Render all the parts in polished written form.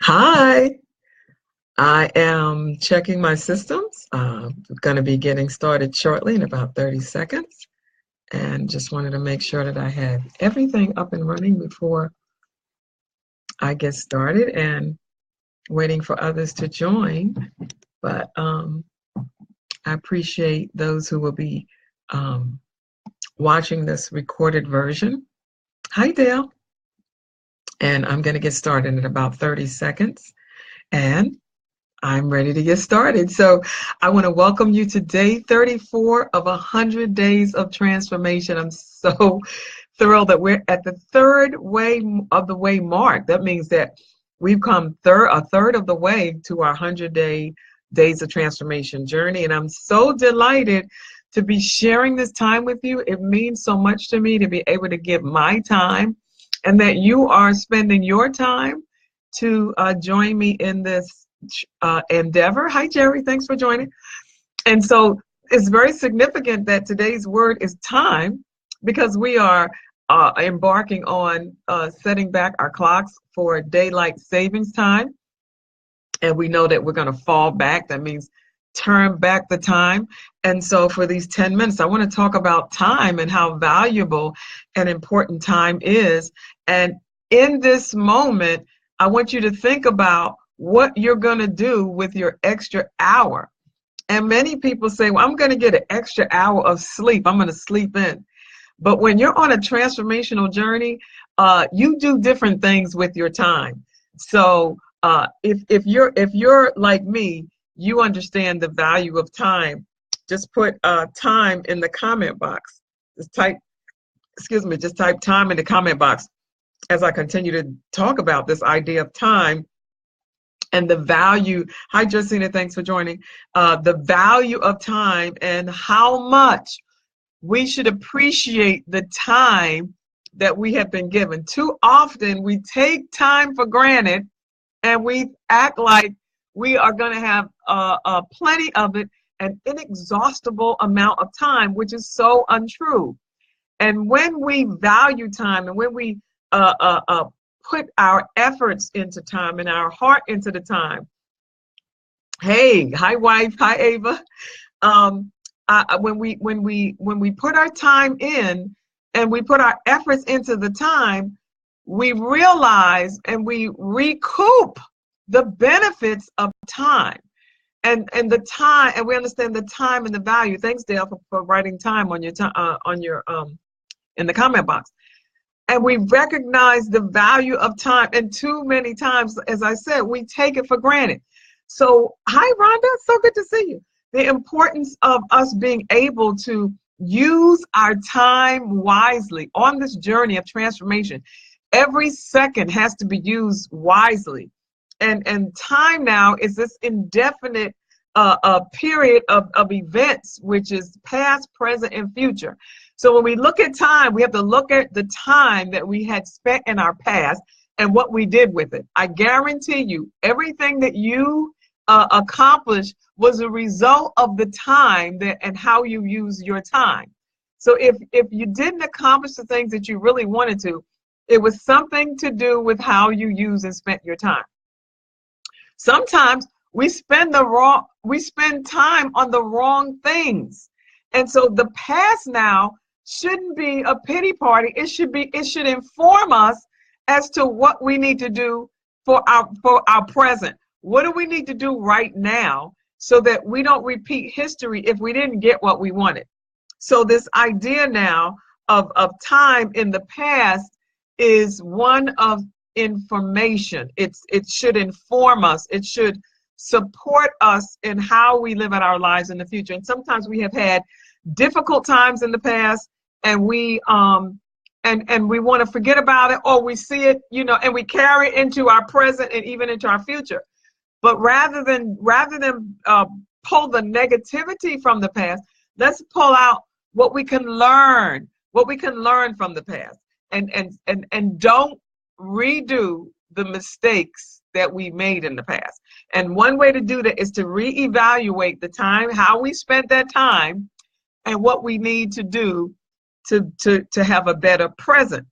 Hi, I am checking my systems. Going to be getting started shortly in about 30 seconds, and just wanted to make sure that I had everything up and running before I get started and waiting for others to join. But I appreciate those who will be um, watching this recorded version. Hi, Dale. And I'm going to get started in about 30 seconds. And I'm ready to get started. So I want to welcome you to day 34 of 100 days of transformation. I'm so thrilled that we're at the third way of the way mark. That means that we've come a third of the way to our 100 days of transformation journey. And I'm so delighted to be sharing this time with you. It means so much to me to be able to give my time and that you are spending your time to join me in this endeavor. Hi, Jerry. Thanks for joining. And so it's very significant that today's word is time because we are embarking on setting back our clocks for daylight savings time. And we know that we're going to fall back. That means turn back the time. And so for these 10 minutes, I want to talk about time and how valuable and important time is. And in this moment, I want you to think about what you're going to do with your extra hour. And many people say, well, I'm going to get an extra hour of sleep. I'm going to sleep in. But when you're on a transformational journey, you do different things with your time. So if you're like me, you understand the value of time. Just put time in the comment box. Just type time in the comment box as I continue to talk about this idea of time and the value. Hi, Josina, thanks for joining. The value of time and how much we should appreciate the time that we have been given. Too often we take time for granted and we act like we are going to have plenty of it, an inexhaustible amount of time, which is so untrue. And when we value time and when we put our efforts into time and our heart into the time. Hey, hi wife, hi Ava. When we put our time in and we put our efforts into the time, we realize and we recoup the benefits of time. And the time, and we understand the time and the value. Thanks, Dale, for writing time on your in the comment box. And we recognize the value of time. And too many times, as I said, we take it for granted. So, hi, Rhonda. So good to see you. The importance of us being able to use our time wisely on this journey of transformation. Every second has to be used wisely. And time now is this indefinite period of events, which is past, present, and future. So when we look at time, we have to look at the time that we had spent in our past and what we did with it. I guarantee you, everything that you accomplished was a result of the time and how you use your time. So if you didn't accomplish the things that you really wanted to, it was something to do with how you use and spent your time. Sometimes we spend time on the wrong things. And so the past now shouldn't be a pity party. It should inform us as to what we need to do for our present. What do we need to do right now so that we don't repeat history if we didn't get what we wanted? So this idea now of time in the past is one of information. It should inform us. It should support us in how we live out our lives in the future. And sometimes we have had difficult times in the past, and we and we want to forget about it, or we see it, and we carry it into our present and even into our future. But rather than pull the negativity from the past, let's pull out what we can learn from the past, and don't redo the mistakes that we made in the past. And one way to do that is to reevaluate the time, how we spent that time, and what we need to do to have a better present.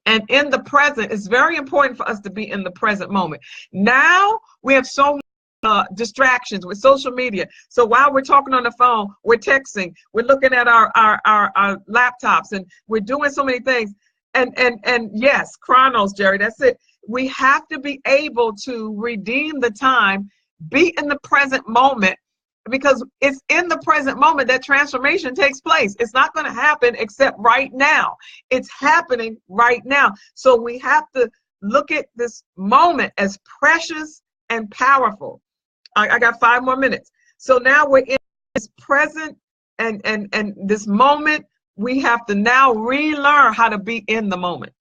And in the present, it's very important for us to be in the present moment. Now we have so many distractions with social media. So while we're talking on the phone, we're texting, we're looking at our laptops, and we're doing so many things. And yes, chronos, Jerry, that's it. We have to be able to redeem the time, be in the present moment, because it's in the present moment that transformation takes place. It's not going to happen except right now. It's happening right now. So we have to look at this moment as precious and powerful. I got 5 more minutes. So now we're in this present and this moment. We have to now relearn how to be in the moment.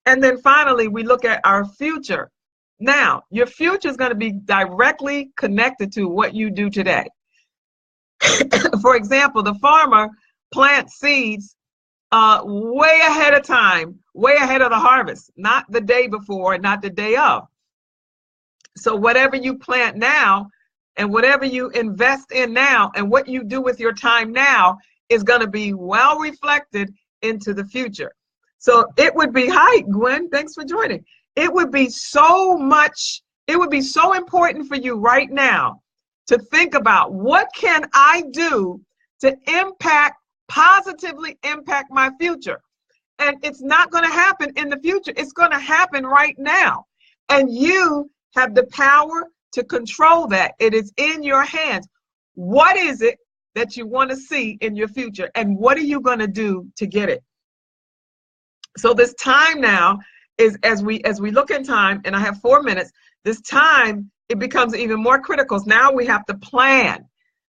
And then finally, we look at our future. Now, your future is going to be directly connected to what you do today. For example, the farmer plants seeds way ahead of time, way ahead of the harvest, not the day before, not the day of. So whatever you plant now and whatever you invest in now and what you do with your time now is going to be well reflected into the future. So it would be, hi, Gwen, thanks for joining. It would be so important for you right now to think about what can I do to positively impact my future. And it's not going to happen in the future. It's going to happen right now. And you have the power to control that. It is in your hands. What is it that you want to see in your future? And what are you going to do to get it? So this time now is, as we look in time, and I have 4 minutes, this time, it becomes even more critical. Now we have to plan.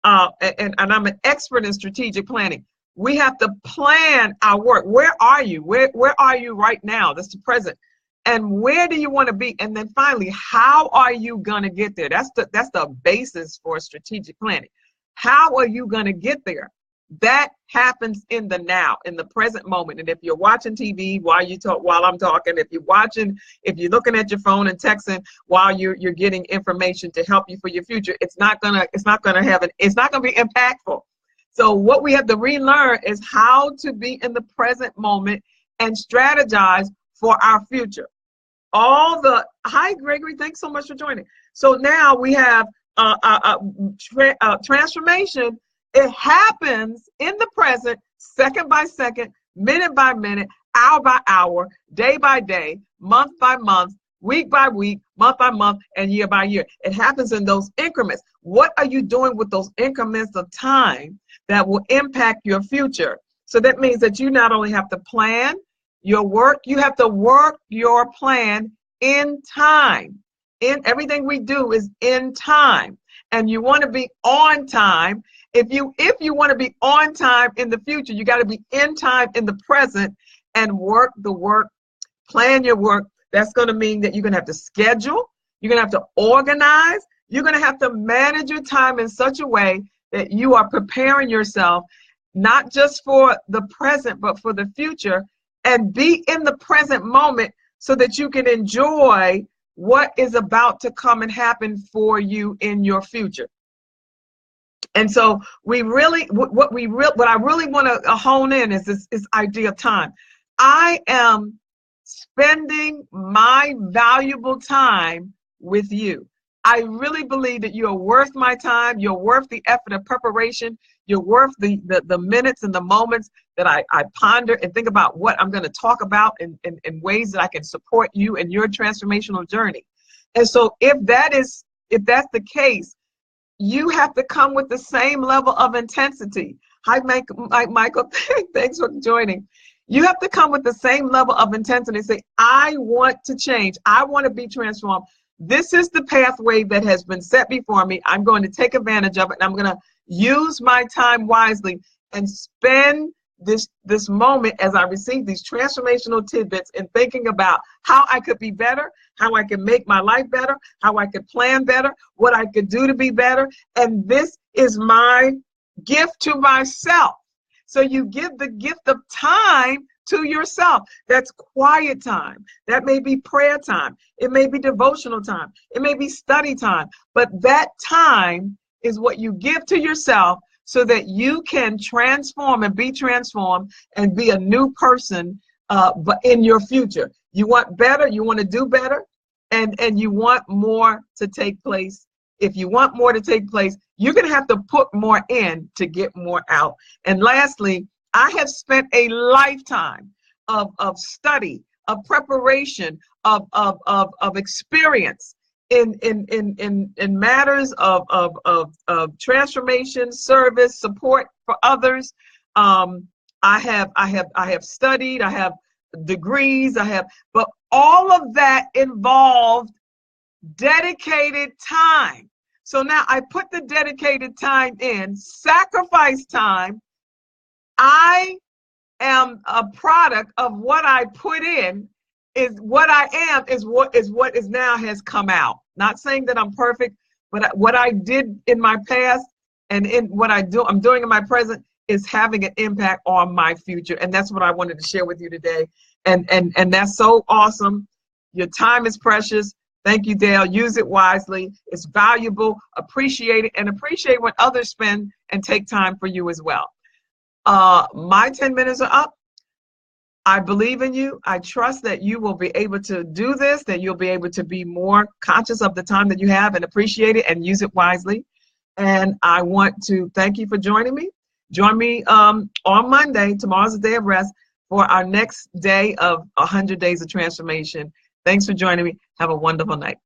And I'm an expert in strategic planning. We have to plan our work. Where are you? Where are you right now? That's the present. And where do you want to be? And then finally, how are you going to get there? That's the basis for strategic planning. How are you going to get there? That happens in the now, in the present moment. And if you're watching TV while I'm talking, if you're looking at your phone and texting while you're getting information to help you for your future, it's not gonna be impactful. So what we have to relearn is how to be in the present moment and strategize for our future. Hi, Gregory, thanks so much for joining. So now we have transformation. It happens in the present, second by second, minute by minute, hour by hour, day by day, month by month, week by week, month by month, and year by year. It happens in those increments. What are you doing with those increments of time that will impact your future? So that means that you not only have to plan your work, you have to work your plan in time. In everything we do is in time. And you want to be on time. If you want to be on time in the future, you got to be in time in the present and work the work, plan your work. That's going to mean that you're going to have to schedule, you're going to have to organize, you're going to have to manage your time in such a way that you are preparing yourself, not just for the present, but for the future, and be in the present moment so that you can enjoy what is about to come and happen for you in your future. And so what I really want to hone in is this idea of time. I am spending my valuable time with you. I really believe that you are worth my time. You're worth the effort of preparation. You're worth the minutes and the moments that I ponder and think about what I'm going to talk about in ways that I can support you in your transformational journey. And so if that's the case, you have to come with the same level of intensity. Hi, Michael, thanks for joining. You have to come with the same level of intensity and say, I want to change. I want to be transformed. This is the pathway that has been set before me. I'm going to take advantage of it, and I'm going to use my time wisely and spend this moment as I receive these transformational tidbits and thinking about how I could be better, how I can make my life better, how I could plan better, what I could do to be better. And this is my gift to myself. So you give the gift of time to yourself. That's quiet time. That may be prayer time. It may be devotional time. It may be study time. But that time is what you give to yourself so that you can transform and be transformed and be a new person but in your future. You want better, you want to do better, and you want more to take place. If you want more to take place, you're going to have to put more in to get more out. And lastly, I have spent a lifetime of study, of preparation, of experience in matters of transformation, service, support for others. I have studied, I have degrees, but all of that involved dedicated time. So now I put the dedicated time in, sacrifice time. I am a product of what I put in. Is what I am is what is now has come out. Not saying that I'm perfect, but what I did in my past and in what I'm doing in my present is having an impact on my future. And that's what I wanted to share with you today. And that's so awesome. Your time is precious. Thank you, Dale. Use it wisely. It's valuable. Appreciate it, and appreciate when others spend and take time for you as well. My 10 minutes are up. I believe in you. I trust that you will be able to do this, that you'll be able to be more conscious of the time that you have and appreciate it and use it wisely. And I want to thank you for joining me. Join me on Monday. Tomorrow's a day of rest for our next day of 100 Days of Transformation. Thanks for joining me. Have a wonderful night.